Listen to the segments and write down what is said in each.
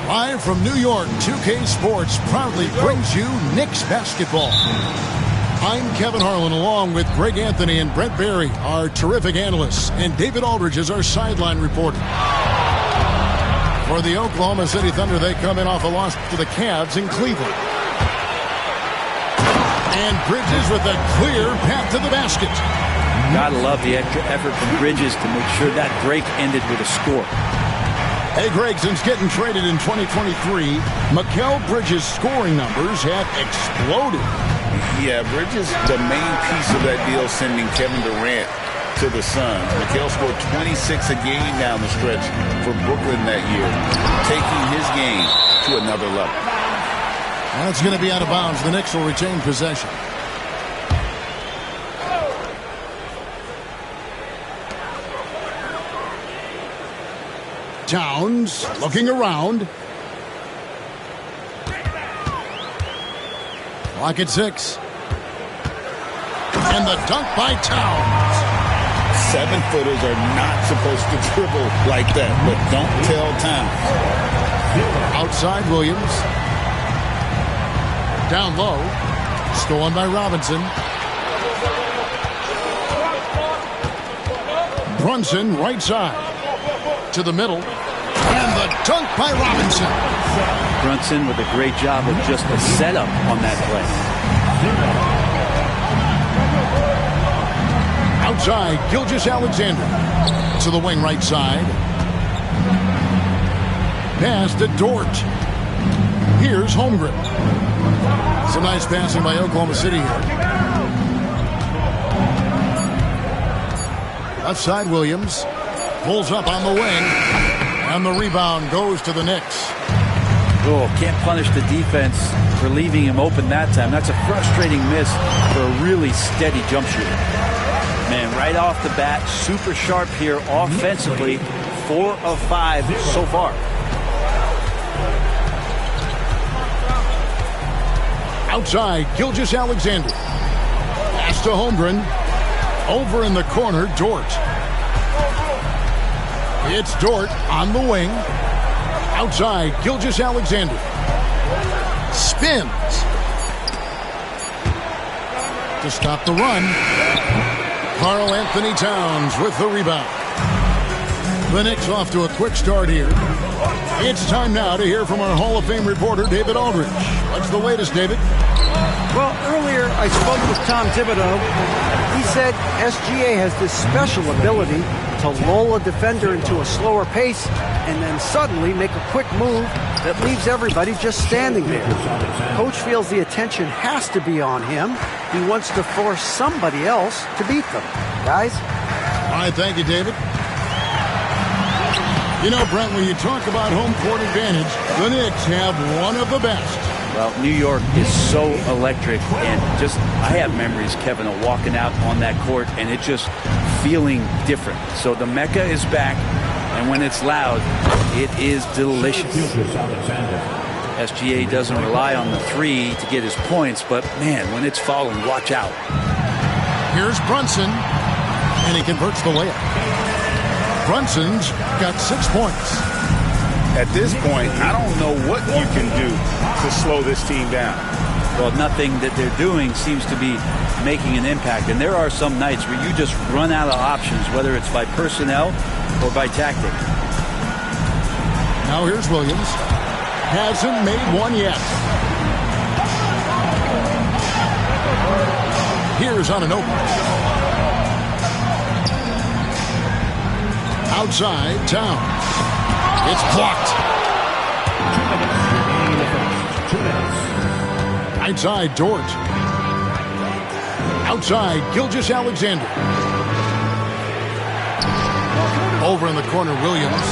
Live from New York, 2K Sports proudly brings you Knicks basketball. I'm Kevin Harlan, along with Greg Anthony and Brent Barry, our terrific analysts, and David Aldridge is our sideline reporter. For the Oklahoma City Thunder, they come in off a loss to the Cavs in Cleveland. And Bridges with a clear path to the basket. Gotta love the extra effort from Bridges to make sure that break ended with a score. Hey, Greg, since getting traded in 2023, Mikal Bridges' scoring numbers have exploded. Yeah, Bridges, the main piece of that deal, sending Kevin Durant to the Suns. Mikal scored 26 a game down the stretch for Brooklyn that year, taking his game to another level. That's going to be out of bounds. The Knicks will retain possession. Towns looking around. Clock at 6. And the dunk by Towns. 7-footers are not supposed to dribble like that, but don't tell Towns. Outside Williams. Down low. Stolen by Robinson. Brunson right side. To the middle. And the dunk by Robinson. Brunson with a great job of just a setup on that play. Outside, Gilgeous-Alexander. To the wing right side. Pass to Dort. Here's Holmgren. Some nice passing by Oklahoma City here. Left side, Williams. Pulls up on the wing. And the rebound goes to the Knicks. Oh, can't punish the defense for leaving him open that time. That's a frustrating miss for a really steady jump shooter. Man, right off the bat, super sharp here offensively. 4 of 5 so far. Outside, Gilgeous-Alexander. Pass to Holmgren. Over in the corner, Dort. It's Dort on the wing. Outside, Gilgeous-Alexander. Spins. To stop the run. Karl-Anthony Towns with the rebound. The Knicks off to a quick start here. It's time now to hear from our Hall of Fame reporter, David Aldridge. What's the latest, David? Well, earlier I spoke with Tom Thibodeau. He said SGA has this special ability to lull a defender into a slower pace and then suddenly make a quick move that leaves everybody just standing there. Coach feels the attention has to be on him. He wants to force somebody else to beat them. Guys? All right, thank you, David. You know, Brent, when you talk about home court advantage, the Knicks have one of the best. Well, New York is so electric, and just I have memories, Kevin, of walking out on that court and it just feeling different. So the Mecca is back, and when it's loud, it is delicious. SGA doesn't rely on the three to get his points, but man, when it's falling, watch out. Here's Brunson, and he converts the layup. Brunson's got 6 points. At this point, I don't know what you can do to slow this team down. Well, nothing that they're doing seems to be making an impact. And there are some nights where you just run out of options, whether it's by personnel or by tactic. Now here's Williams. Hasn't made one yet. Here's on an open. Outside, Towns. It's blocked. Outside, Dort. Outside, Gilgeous-Alexander. Over in the corner, Williams.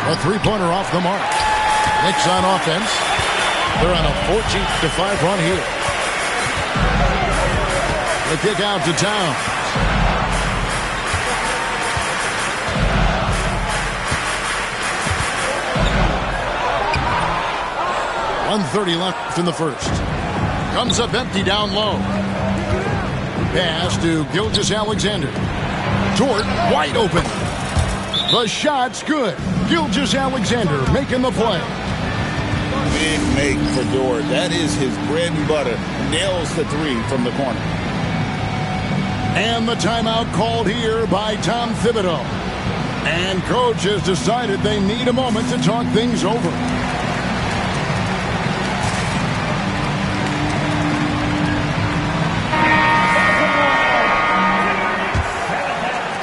A three-pointer off the mark. Knicks on offense. They're on a 14-5 run here. The kick out to Towns. .130 left in the first. Comes up empty down low. Pass to Gilgeous-Alexander. Dort wide open. The shot's good. Gilgeous-Alexander making the play. Big make for Dort. That is his bread and butter. Nails the three from the corner. And the timeout called here by Tom Thibodeau. And coach has decided they need a moment to talk things over.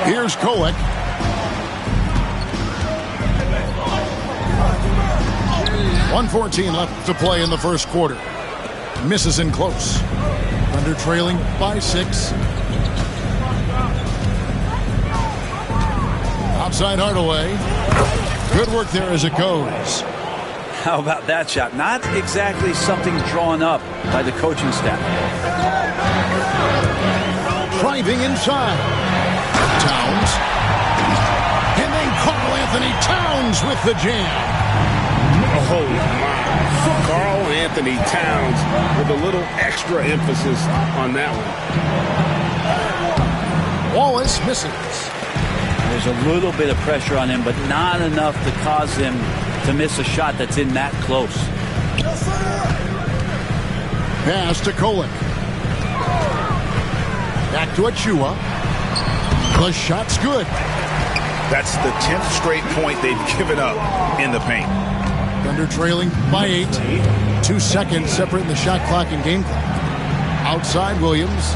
Here's Kolek. .114 left to play in the first quarter. Misses in close. Thunder trailing by 6. Outside Hardaway. Good work there as it goes. How about that shot? Not exactly something drawn up by the coaching staff. Driving inside. Towns. And then Karl Anthony Towns with the jam. Oh, my. Karl Anthony Towns with a little extra emphasis on that one. Wallace misses. There's a little bit of pressure on him, but not enough to cause him to miss a shot that's in that close. Pass to Kolek. Back to Achua. The shot's good. That's the 10th straight point they've given up in the paint. Thunder trailing by 8. 2 seconds separating the shot clock and game clock. Outside Williams.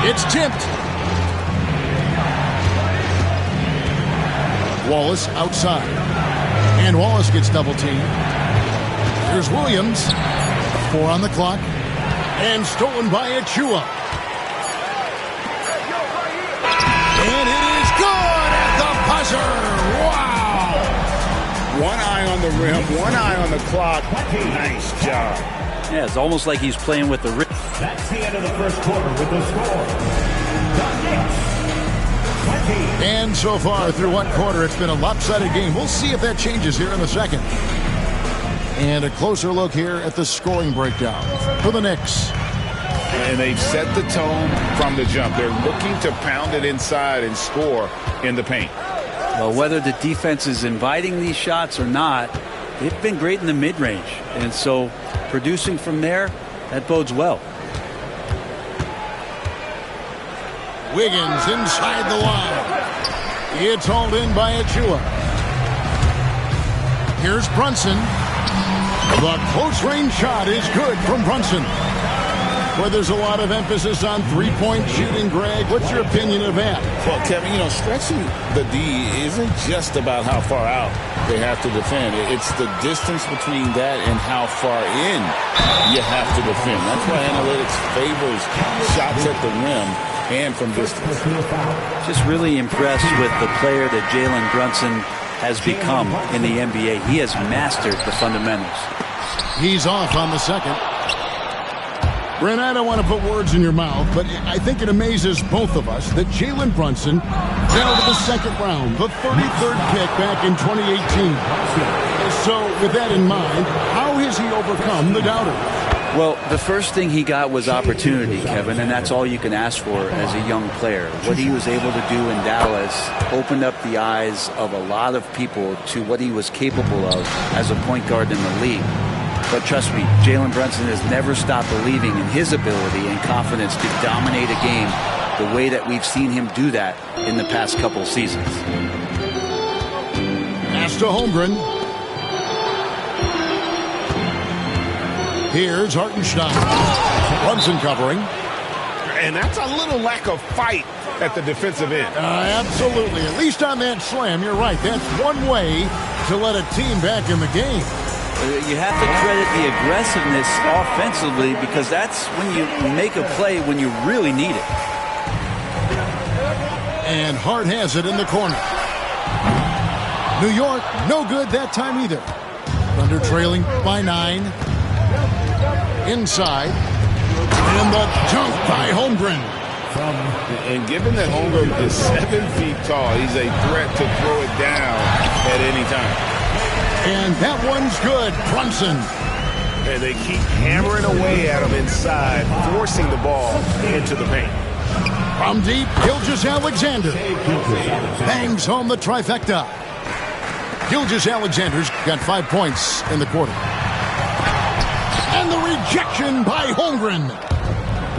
It's tipped. Wallace outside. And Wallace gets double teamed. Here's Williams. 4 on the clock. And stolen by Achua. And it is good at the buzzer. Wow. One eye on the rim, one eye on the clock. Nice job. Yeah, it's almost like he's playing with the rim. That's the end of the first quarter with the score. And so far through one quarter, it's been a lopsided game. We'll see if that changes here in the second. And a closer look here at the scoring breakdown for the Knicks. And they've set the tone from the jump. They're looking to pound it inside and score in the paint. Well, whether the defense is inviting these shots or not, they've been great in the mid-range. And so producing from there, that bodes well. Wiggins inside the line. It's hauled in by Achua. Here's Brunson. The close-range shot is good from Brunson. Where there's a lot of emphasis on three-point shooting, Greg. What's your opinion of that? Well, Kevin, stretching the D isn't just about how far out they have to defend. It's the distance between that and how far in you have to defend. That's why analytics favors shots at the rim and from distance. Just really impressed with the player that Jalen Brunson has become in the NBA. He has mastered the fundamentals. He's off on the second. Brent, I don't want to put words in your mouth, but I think it amazes both of us that Jalen Brunson fell to the second round, the 33rd pick back in 2018. So with that in mind, how has he overcome the doubters? Well, the first thing he got was opportunity, Kevin, and that's all you can ask for as a young player. What he was able to do in Dallas opened up the eyes of a lot of people to what he was capable of as a point guard in the league. But trust me, Jalen Brunson has never stopped believing in his ability and confidence to dominate a game the way that we've seen him do that in the past couple seasons. Pass to Holmgren. Here's Hartenstein. Brunson covering. And that's a little lack of fight at the defensive end. Absolutely. At least on that slam, you're right. That's one way to let a team back in the game. You have to credit the aggressiveness offensively because that's when you make a play when you really need it. And Hart has it in the corner. New York, no good that time either. Thunder trailing by 9. Inside. And the dunk by Holmgren. And given that Holmgren is 7 feet tall, he's a threat to throw it down at any time. And that one's good. Brunson. And they keep hammering away at him inside, forcing the ball into the paint. From deep, Gilgeous-Alexander bangs home the trifecta. Gilgeous-Alexander's got 5 points in the quarter. And the rejection by Holmgren.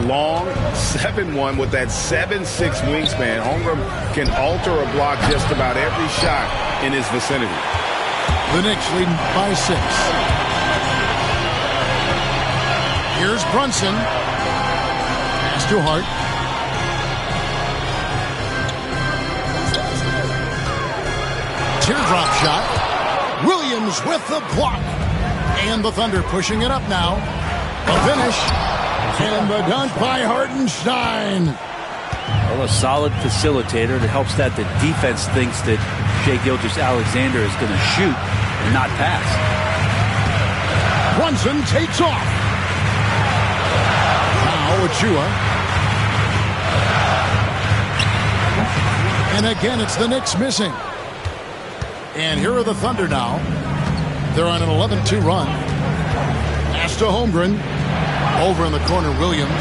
Long 7-1 with that 7'6" wingspan. Holmgren can alter or block just about every shot in his vicinity. The Knicks leading by 6. Here's Brunson. Pass to Hart. Teardrop shot. Williams with the block. And the Thunder pushing it up now. The finish. And the dunk by Hartenstein. Well, a solid facilitator. It helps that the defense thinks that Shai Gilgeous-Alexander is going to shoot and not pass. Brunson takes off. Now Achua. And again, it's the Knicks missing. And here are the Thunder now. They're on an 11-2 run. Pass to Holmgren. Over in the corner, Williams.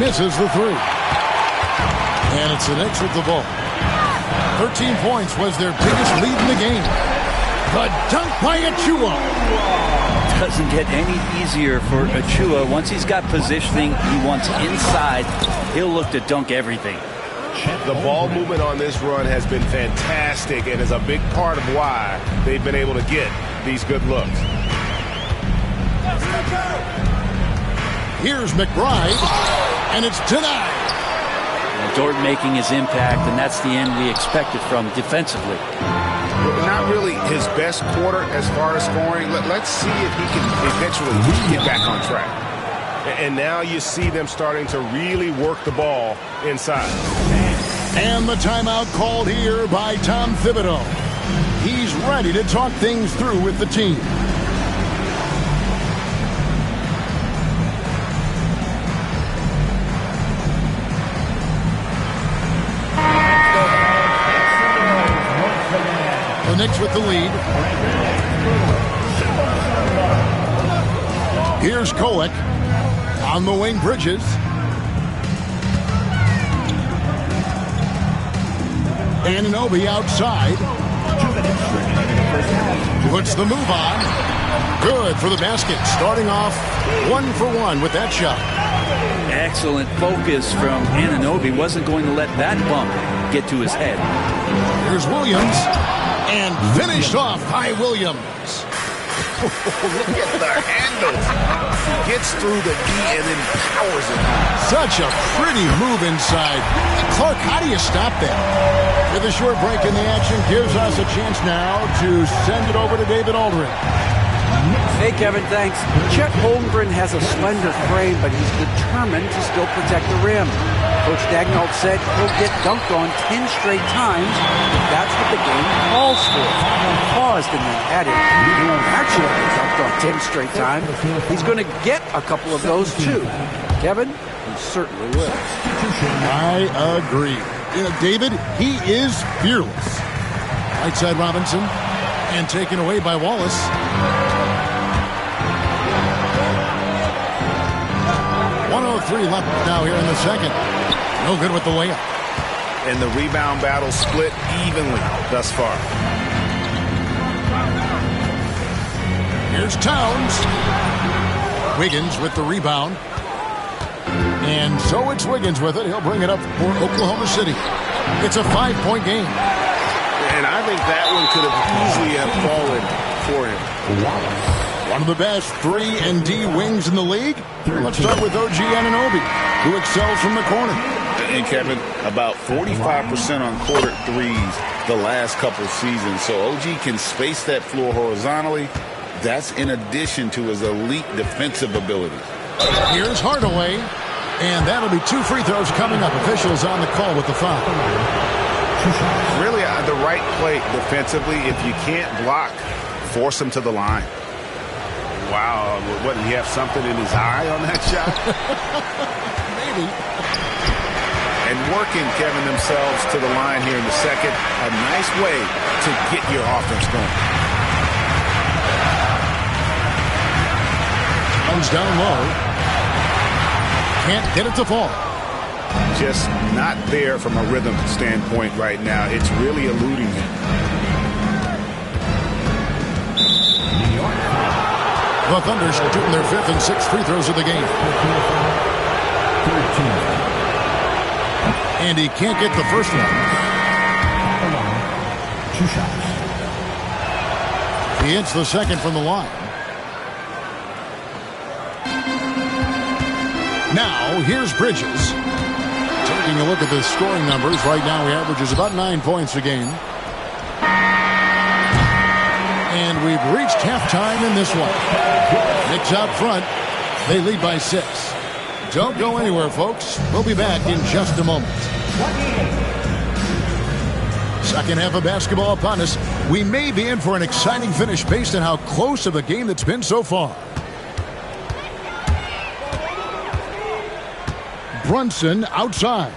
Misses the three. And it's the Knicks with the ball. 13 points was their biggest lead in the game. The dunk by Achua. Doesn't get any easier for Achua. Once he's got positioning, he wants inside. He'll look to dunk everything. The ball movement on this run has been fantastic and is a big part of why they've been able to get these good looks. Here's McBride, and it's denied. Dort making his impact, and that's the end we expected from defensively. Not really his best quarter as far as scoring. Let's see if he can eventually get back on track. And now you see them starting to really work the ball inside. And the timeout called here by Tom Thibodeau. He's ready to talk things through with the team. The Knicks with the lead. Here's Kolek on the wing. Bridges. Anunoby outside. Puts the move on. Good for the basket. Starting off 1 for 1 with that shot. Excellent focus from Anunoby. Wasn't going to let that bump get to his head. Here's Williams. And finished off by Williams. Look at the handles. Gets through the D and then powers it. Such a pretty move inside. Clark, how do you stop that? With a short break in the action, gives us a chance now to send it over to David Aldridge. Hey, Kevin, thanks. Chet Holmgren has a slender frame, but he's determined to still protect the rim. Coach Dagnall said he'll get dunked on 10 straight times. That's what the game calls for. He paused and then added, he won't actually get dunked on 10 straight times. He's going to get a couple of those, too. Kevin, he certainly will. I agree. You know, David, he is fearless. Right side Robinson, and taken away by Wallace. .103 left now here in the second. No good with the layup. And the rebound battle split evenly thus far. Here's Towns. Wiggins with the rebound. And so it's Wiggins with it. He'll bring it up for Oklahoma City. It's a 5-point game. And I think that one could have easily have fallen for him. One of the best 3-and-D wings in the league. Let's start with OG Anunoby, who excels from the corner. And Kevin, about 45% on quarter threes the last couple seasons. So OG can space that floor horizontally. That's in addition to his elite defensive ability. Here's Hardaway. And that'll be 2 free throws coming up. Officials on the call with the foul. Really, the right play defensively. If you can't block, force him to the line. Wow, what, did he have something in his eye on that shot? Maybe. And working, Kevin, themselves to the line here in the second. A nice way to get your offense going. Comes down low. Can't get it to fall. just not there from a rhythm standpoint right now. It's really eluding him. The Thunder shooting their 5th and 6th free throws of the game. And he can't get the first one. 2 shots. He hits the second from the line. Now, here's Bridges. Taking a look at the scoring numbers. Right now, he averages about 9 points a game. And we've reached halftime in this one. Knicks out front. They lead by 6. Don't go anywhere, folks. We'll be back in just a moment. Second half of basketball upon us. We may be in for an exciting finish based on how close of a game that's been so far. Brunson outside.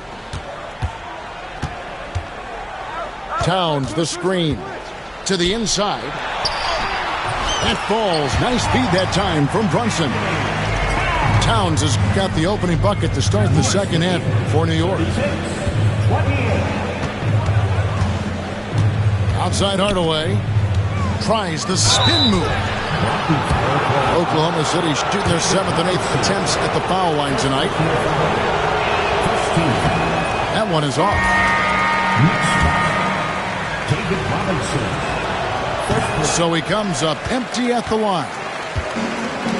Towns the screen to the inside. That falls. Nice feed that time from Brunson. Towns has got the opening bucket to start the second half for New York. Outside Hardaway. Tries the spin move. Oklahoma City shooting their 7th and 8th attempts at the foul line tonight. That one is off. So he comes up empty at the line.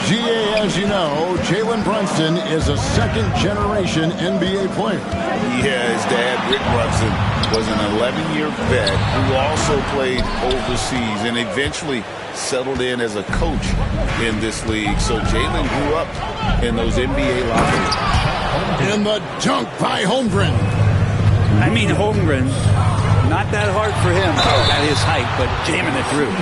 GA, as you know, Jalen Brunson is a second-generation NBA player. Yeah, his dad, Rick Brunson, was an 11-year vet who also played overseas and eventually settled in as a coach in this league. So Jalen grew up in those NBA locker rooms. And the dunk by Holmgren. I mean, Holmgren, not that hard for him at his height, but jamming it through.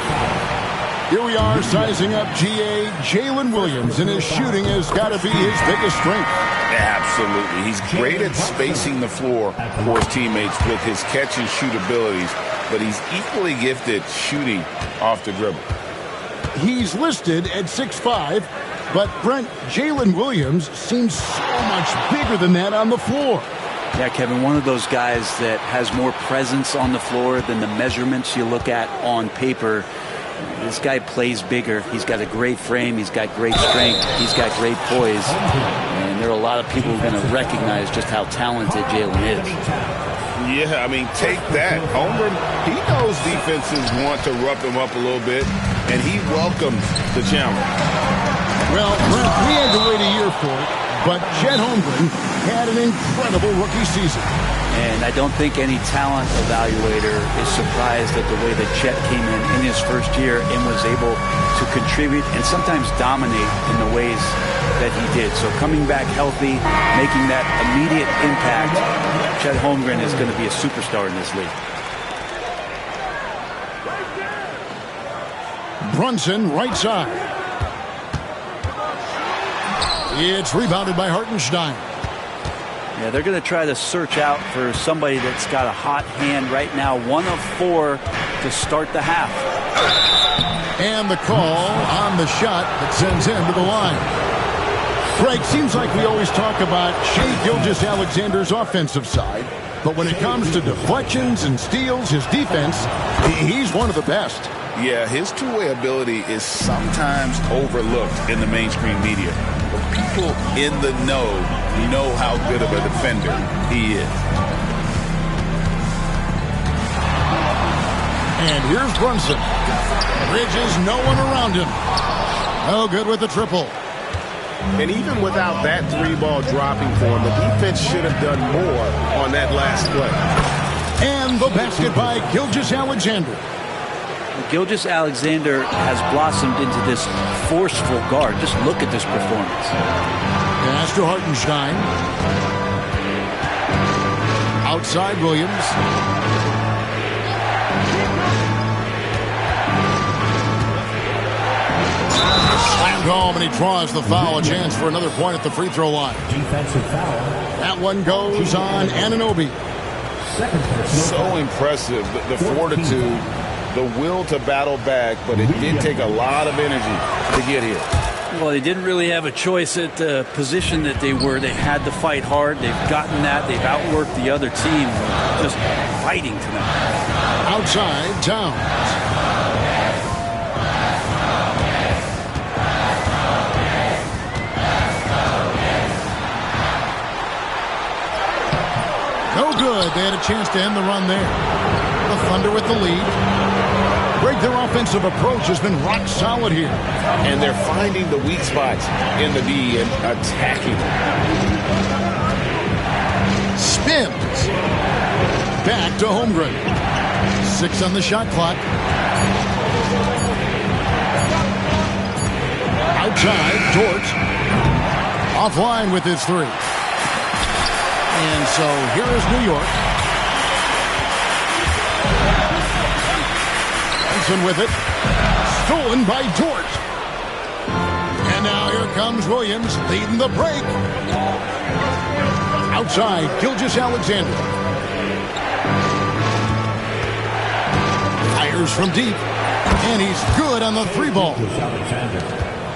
Here we are sizing up GA. Jalen Williams, and his shooting has got to be his biggest strength. Absolutely. He's great at spacing the floor for his teammates with his catch and shoot abilities, but he's equally gifted shooting off the dribble. He's listed at 6'5", but Brent, Jalen Williams seems so much bigger than that on the floor. Yeah, Kevin, one of those guys that has more presence on the floor than the measurements you look at on paper. This guy plays bigger. He's got a great frame. He's got great strength. He's got great poise. And there are a lot of people who are going to recognize just how talented Jalen is. Yeah, I mean, take that. Holmgren, he knows defenses want to rough him up a little bit, and he welcomes the challenge. Well, Brent, we had to wait a year for it, but Chet Holmgren had an incredible rookie season. And I don't think any talent evaluator is surprised at the way that Chet came in his first year and was able to contribute and sometimes dominate in the ways that he did. So coming back healthy, making that immediate impact, Chet Holmgren is going to be a superstar in this league. Brunson, right side. It's rebounded by Hartenstein. Yeah, they're going to try to search out for somebody that's got a hot hand right now. 1 of 4 to start the half. And the call on the shot that sends him to the line. Craig, seems like we always talk about Shai Gilgeous-Alexander's offensive side, but when it comes to deflections and steals, his defense, he's one of the best. Yeah, his two-way ability is sometimes overlooked in the mainstream media. But people in the know how good of a defender he is. And here's Brunson. Bridges, no one around him. No good with the triple. And even without that 3-ball dropping for him, the defense should have done more on that last play. And the basket by Gilgeous-Alexander. Gilgeous-Alexander has blossomed into this forceful guard. Just look at this performance. Pass to Hartenstein. Outside Williams. Slammed home, and he draws the foul. A chance for another point at the free throw line. Defensive foul. That one goes on Anunoby. So impressive, the fortitude, the will to battle back, but it did take a lot of energy to get here. Well, they didn't really have a choice at the position that they were. They had to fight hard. They've gotten that. They've outworked the other team. Just fighting tonight. Outside, Towns. No good. They had a chance to end the run there. The Thunder with the lead. Greg, their offensive approach has been rock solid here. And they're finding the weak spots in the D and attacking them. Spins. Back to Holmgren. 6 on the shot clock. Outside, Dort. Offline with his 3. And so here is New York. Benson with it. Stolen by Dort. And now here comes Williams leading the break. Outside, Gilgeous-Alexander. Fires from deep. And he's good on the 3 ball.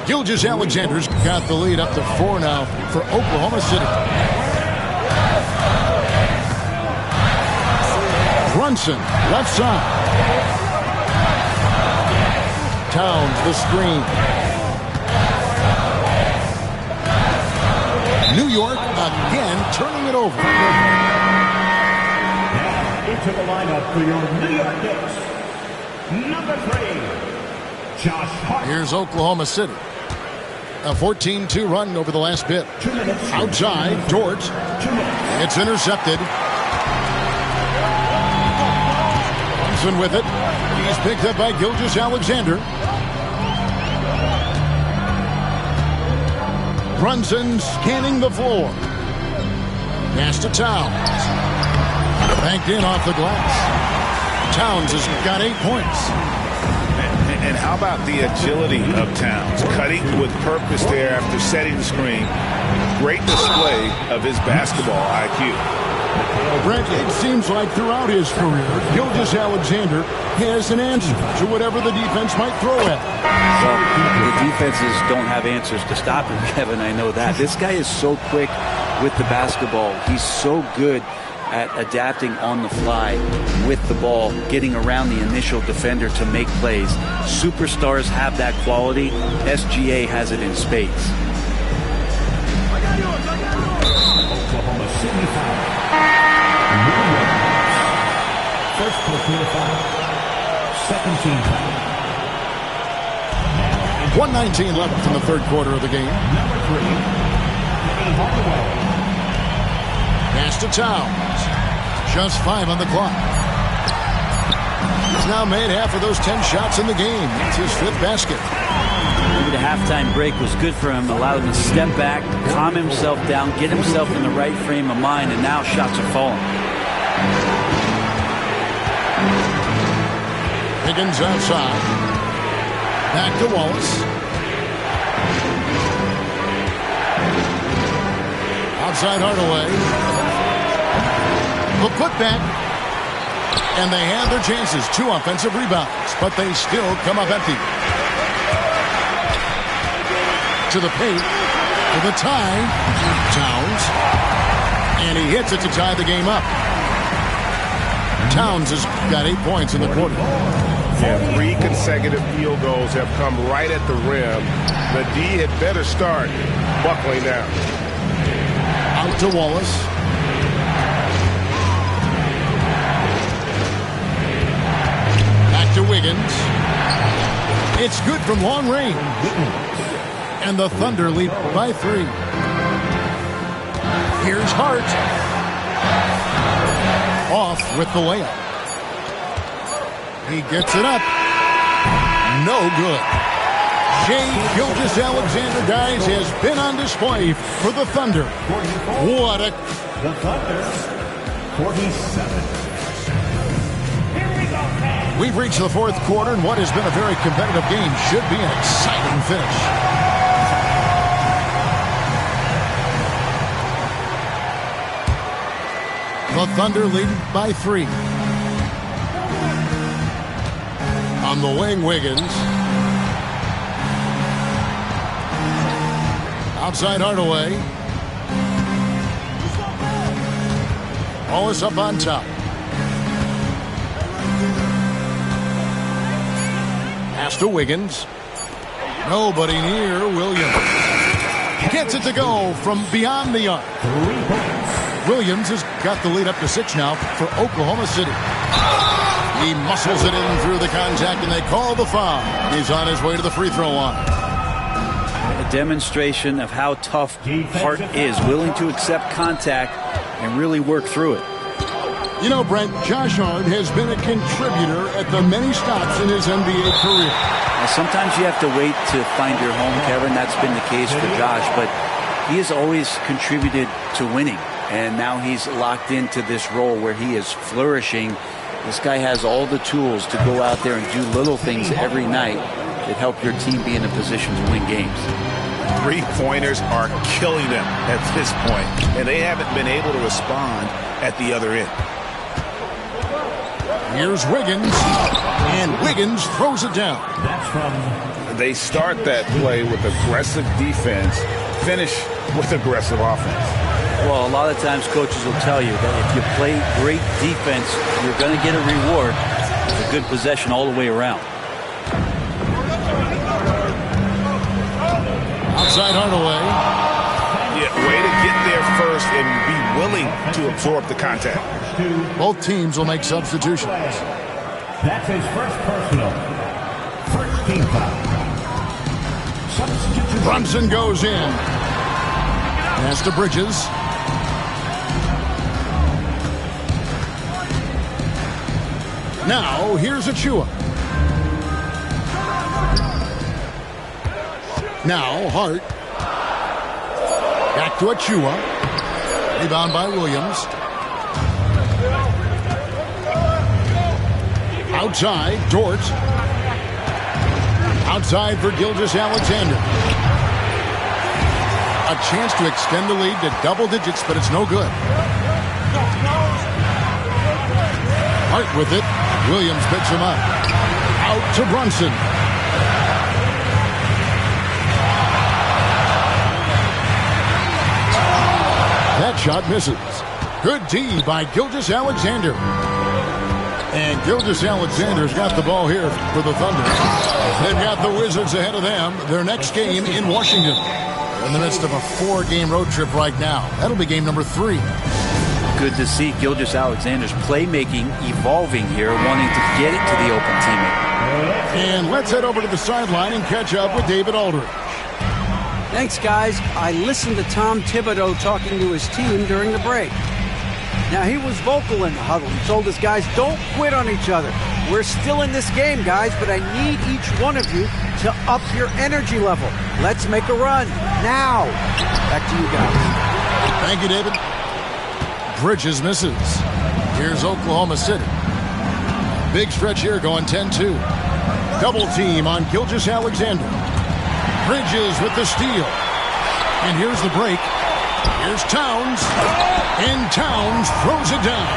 Gilgeous-Alexander's got the lead up to 4 now for Oklahoma City. Brunson, left side. Towns, the screen. New York again turning it over. Now into the lineup for your New York Knicks. Number 3, Josh Hart. Here's Oklahoma City. A 14-2 run over the last bit. Outside, Dort. It's intercepted. With it. He's picked up by Gilgeous-Alexander. Brunson scanning the floor. Pass to Towns. Banked in off the glass. Towns has got 8 points. And how about the agility of Towns? Cutting with purpose there after setting the screen. Great display of his basketball IQ. Brent, it seems like throughout his career, Gilgeous-Alexander has an answer to whatever the defense might throw at him. Well, the defenses don't have answers to stop him, Kevin. I know that. This guy is so quick with the basketball. He's so good at adapting on the fly with the ball, getting around the initial defender to make plays. Superstars have that quality. SGA has it in spades. Oklahoma City foul. First personal foul. Second team foul. 1:19 left in the third quarter of the game. Number 3, Penny Hardaway. Pass to Towns. Just 5 on the clock. He's now made half of those 10 shots in the game. It's his 5th basket. Maybe the halftime break was good for him, allowed him to step back, calm himself down, get himself in the right frame of mind, and now shots are falling. Higgins outside. Back to Wallace. Outside Hardaway. The putback. And they have their chances. 2 offensive rebounds, but they still come up empty. To the paint. To the tie. Towns. And he hits it to tie the game up. Towns has got 8 points in the quarter. Yeah, 3 consecutive field goals have come right at the rim. The D had better start buckling down. Out to Wallace. Back to Wiggins. It's good from long range. And the Thunder lead by 3. Here's Hart. Off with the layup. He gets it up. No good. Shai Gilgeous-Alexander, guys, has been on display for the Thunder. What a... The Thunder, 47. We've reached the 4th quarter, and what has been a very competitive game should be an exciting finish. The Thunder lead by 3. On the wing, Wiggins. Outside Hardaway. Ball is up on top. Pass to Wiggins. Nobody near Williams. Gets it to go from beyond the arc. Williams has got the lead up to 6 now for Oklahoma City. He muscles it in through the contact, and they call the foul. He's on his way to the free throw line. A demonstration of how tough Hart is, willing to accept contact and really work through it. You know, Brent, Josh Hart has been a contributor at the many stops in his NBA career. Now, sometimes you have to wait to find your home, Kevin. That's been the case for Josh, but he has always contributed to winning, and now he's locked into this role where he is flourishing. This guy has all the tools to go out there and do little things every night that help your team be in a position to win games. Three-pointers are killing them at this point, and they haven't been able to respond at the other end. Here's Wiggins, and Wiggins throws it down. They start that play with aggressive defense, finish with aggressive offense. Well, a lot of times coaches will tell you that if you play great defense, you're going to get a reward. It's a good possession all the way around. Outside Hardaway. Yeah, way to get there first and be willing to absorb the contact. Both teams will make substitutions. That's his first personal. First team foul. Substitution. Brunson goes in. Pass to Bridges. Now, here's Achua. Now, Hart. Back to Achua. Rebound by Williams. Outside, Dort. Outside for Gilgeous-Alexander. A chance to extend the lead to double digits, but it's no good. Hart with it. Williams picks him up. Out to Brunson. That shot misses. Good D by Gilgeous-Alexander. And Gilgeous-Alexander's got the ball here for the Thunder. They've got the Wizards ahead of them. Their next game in Washington. In the midst of a 4-game road trip right now. That'll be game number 3. Good to see Gilgeous-Alexander's playmaking evolving here, wanting to get it to the open teammate. And let's head over to the sideline and catch up with David Aldridge. Thanks, guys. I listened to Tom Thibodeau talking to his team during the break. Now, he was vocal in the huddle. He told his guys, don't quit on each other. We're still in this game, guys, but I need each one of you to up your energy level. Let's make a run. Now. Back to you guys. Thank you, David. Bridges misses. Here's Oklahoma City. Big stretch here going 10-2. Double team on Gilgeous-Alexander. Bridges with the steal. And here's the break. Here's Towns. And Towns throws it down.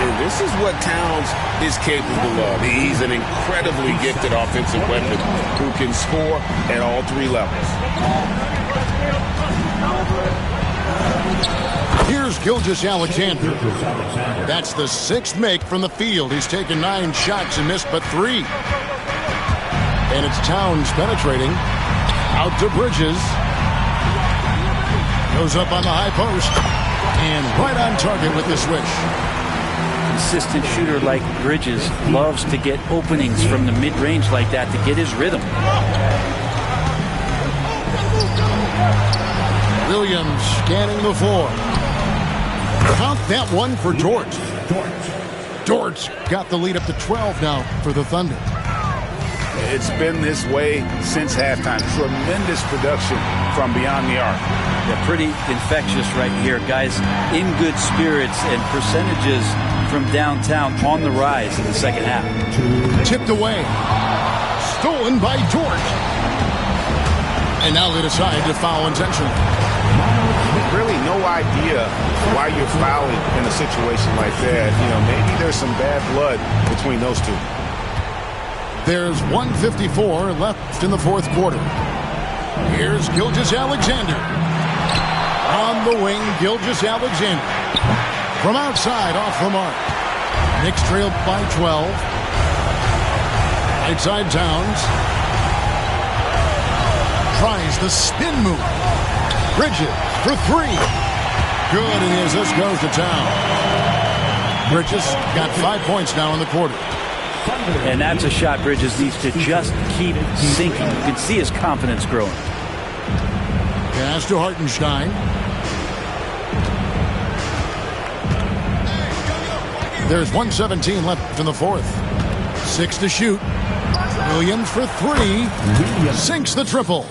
And this is what Towns is capable of. He's an incredibly gifted offensive weapon who can score at all 3 levels. Here's Gilgeous-Alexander. That's the 6th make from the field. He's taken 9 shots and missed but 3. And it's Towns penetrating. Out to Bridges. Goes up on the high post. And right on target with the swish. Consistent shooter like Bridges loves to get openings from the mid-range like that to get his rhythm. Williams scanning the floor. Count that one for Dort. Dort's got the lead up to 12 now for the Thunder. It's been this way since halftime. Tremendous production from beyond the arc. Yeah, pretty infectious right here. Guys in good spirits and percentages from downtown on the rise in the second half. Tipped away. Stolen by Dort. And now they decide to foul intentionally. Really no idea why you're fouling in a situation like that. You know, maybe there's some bad blood between those two. There's 1:54 left in the 4th quarter. Here's Gilgeous-Alexander. On the wing, Gilgeous-Alexander. From outside, off the mark. Knicks trail by 12. Right side, Towns. Tries the spin move. Bridges for three. Good, and the assist goes to Towns. Bridges got 5 points now in the quarter. And that's a shot Bridges needs to just keep sinking. You can see his confidence growing. Pass to Hartenstein. There's 1:17 left in the fourth. 6 to shoot. Williams for three. Sinks the triple.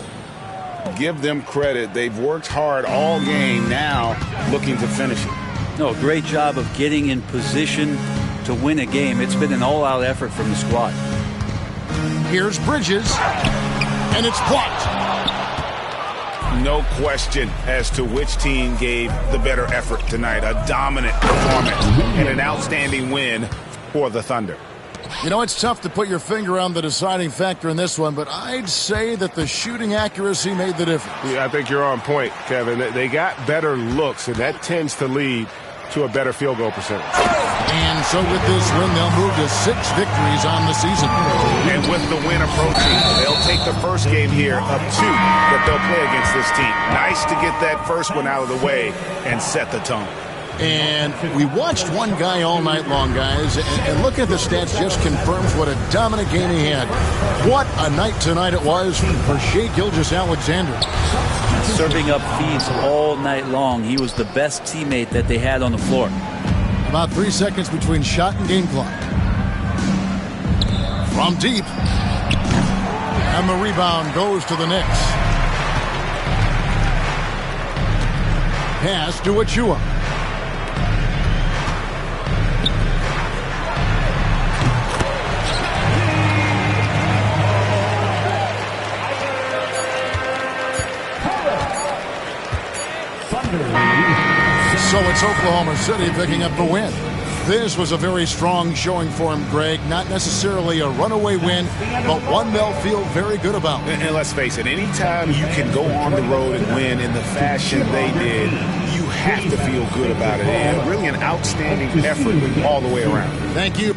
Give them credit. They've worked hard all game, now looking to finish it. No, great job of getting in position to win a game. It's been an all-out effort from the squad. Here's Bridges, and it's blocked. No question as to which team gave the better effort tonight. A dominant performance and an outstanding win for the Thunder. You know, it's tough to put your finger on the deciding factor in this one, but I'd say that the shooting accuracy made the difference. Yeah, I think you're on point, Kevin. They got better looks, and that tends to lead to a better field goal percentage. And so with this win, they'll move to 6 victories on the season. And with the win approaching, they'll take the first game here of 2 that they'll play against this team. Nice to get that first one out of the way and set the tone. And we watched one guy all night long, guys, and looking at the stats just confirms what a dominant game he had. What a night tonight it was for Shai Gilgeous-Alexander. Serving up feeds all night long. He was the best teammate that they had on the floor. About 3 seconds between shot and game clock. From deep. And the rebound goes to the Knicks. Pass to Achiuwa. So it's Oklahoma City picking up the win. This was a very strong showing for him, Greg. Not necessarily a runaway win, but one they'll feel very good about. And let's face it, anytime you can go on the road and win in the fashion they did, you have to feel good about it. And really an outstanding effort all the way around. Thank you.